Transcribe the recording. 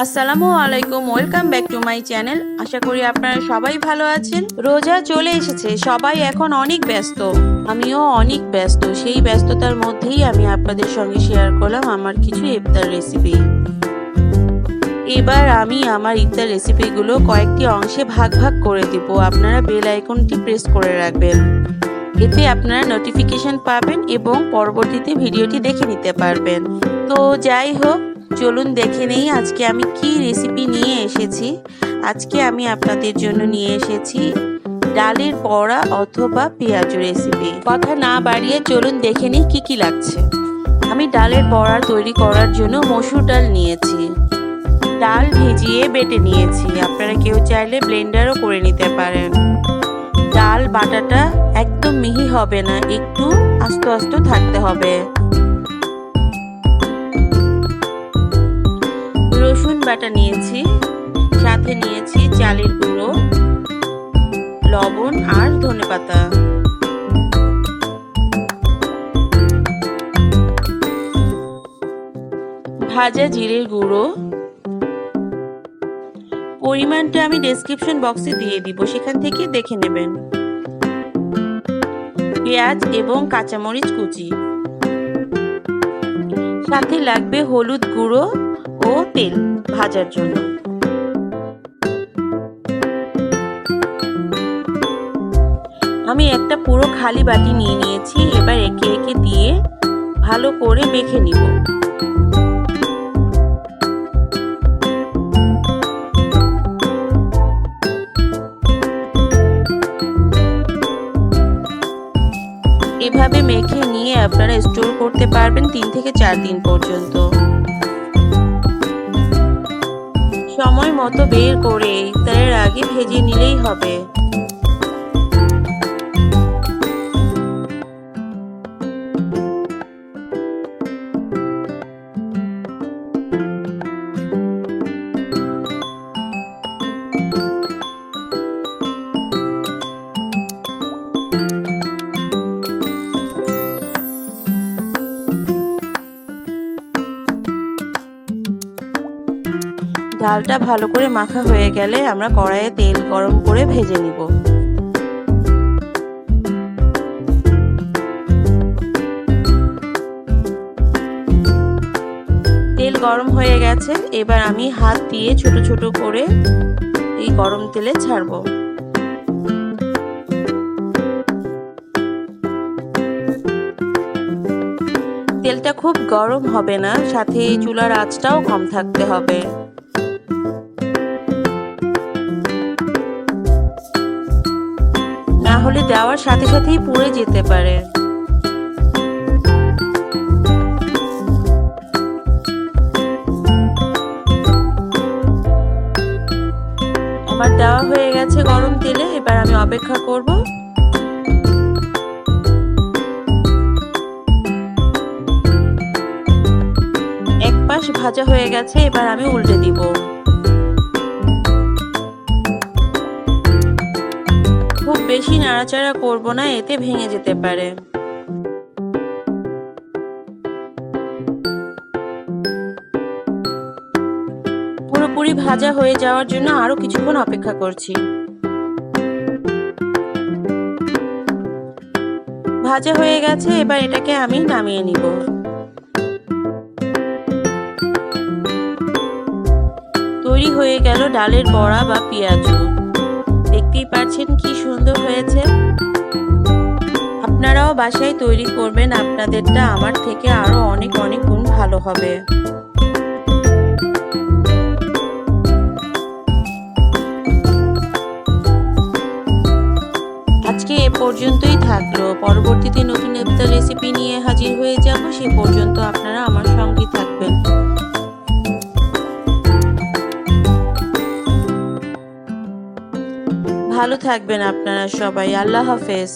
আসসালামু আলাইকুম, welcome back to my channel. আশা করি আপনারা সবাই ভালো আছেন। রোজা চলে এসেছে, সবাই এখন অনেক ব্যস্ত, আমিও অনেক ব্যস্ত। সেই ব্যস্ততার মধ্যেই আমি আপনাদের সঙ্গে শেয়ার করলাম আমার কিছু ইফতার রেসিপি। এবার আমি আমার ইফতার রেসিপিগুলো কয়েকটি অংশে ভাগ ভাগ করে দিব। আপনারা বেল আইকনটি প্রেস করে রাখবেন, এতে আপনারা নোটিফিকেশন পাবেন এবং পরবর্তীতে ভিডিওটি দেখে নিতে পারবেন। তো যাই হোক, চলুন দেখে নেই আজকে আমি কি রেসিপি নিয়ে এসেছি। আজকে আমি আপনাদের জন্য নিয়ে এসেছি ডালের বড়া অথবা পেঁয়াজ রেসিপি। কথা না বাড়িয়ে চলুন দেখে নিই কি কি লাগছে। আমি ডালের বড়া তৈরি করার জন্য মসুর ডাল নিয়েছি। ডাল ভিজিয়ে বেটে নিয়েছি, আপনারা কেউ চাইলে ব্লেন্ডারও করে নিতে পারেন। ডাল বাটাটা একদম মিহি হবে না, একটু আস্তে আস্তে থাকতে হবে। রসুন বাটা নিয়েছি, সাথে নিয়েছি চালের গুঁড়ো, লবণ আর ধনেপাতা। ভাজা জিরের গুঁড়ো, পরিমাণটা আমি ডেসক্রিপশন বক্সে দিয়ে দিব, সেখান থেকে দেখে নেবেন। পেঁয়াজ এবং কাঁচামরিচ কুচি, সাথে লাগবে হলুদ গুঁড়ো ও তেল ভাজার জন্য। আমি একটা পুরো খালি বাটি নিয়ে নিয়েছি। এবার একে একে দিয়ে ভালো করে মেখে নিব। এভাবে মেখে নিয়ে আপনারা স্টোর করতে পারবেন 3 থেকে 4 দিন পর্যন্ত। সময় মতো বের করে ইফতারের আগে ভেজে নিলেই হবে। ডালটা ভালো করে মাখা হয়ে গেলে আমরা কড়াইয়ে তেল গরম করে ভেজে নিব। তেল গরম হয়ে গেছে, এবার আমি হাত দিয়ে ছোট ছোট করে এই গরম তেলে ছাড়বো। তেলটা খুব গরম হবে না, সাথে চুলার আঁচটাও কম থাকতে হবে। না হলে দেওয়ার সাথে সাথেই পুড়ে যেতে পারে। আমার দেওয়া হয়ে গেছে গরম তেলে, এবার আমি অপেক্ষা করব। এক পাশ ভাজা হয়ে গেছে, এবার আমি উল্টে দিব। খুব বেশি নাড়াচাড়া করব না, এতে ভেঙে যেতে পারে। পুরোপুরি ভাজা হয়ে যাওয়ার জন্য আরো কিছুক্ষণ অপেক্ষা করছি। ভাজা হয়ে গেছে, এবার এটাকে আমি নামিয়ে নিব। তৈরি হয়ে গেল ডালের বড়া বা পেঁয়াজ। দেখতেই পাচ্ছেন কি সুন্দর হয়েছে। আপনারাও বাসায় তৈরি করবেন, আপনাদেরটা আমার থেকে আরো অনেক অনেক গুণ ভালো হবে। আজকে এ পর্যন্তই থাকলো, পরবর্তীতে নতুন ইফতার রেসিপি নিয়ে হাজির হয়ে যাব। সে পর্যন্ত আপনারা আমার সঙ্গে থাকবেন। ভালো থাকবেন আপনারা সবাই। আল্লাহ হাফেজ।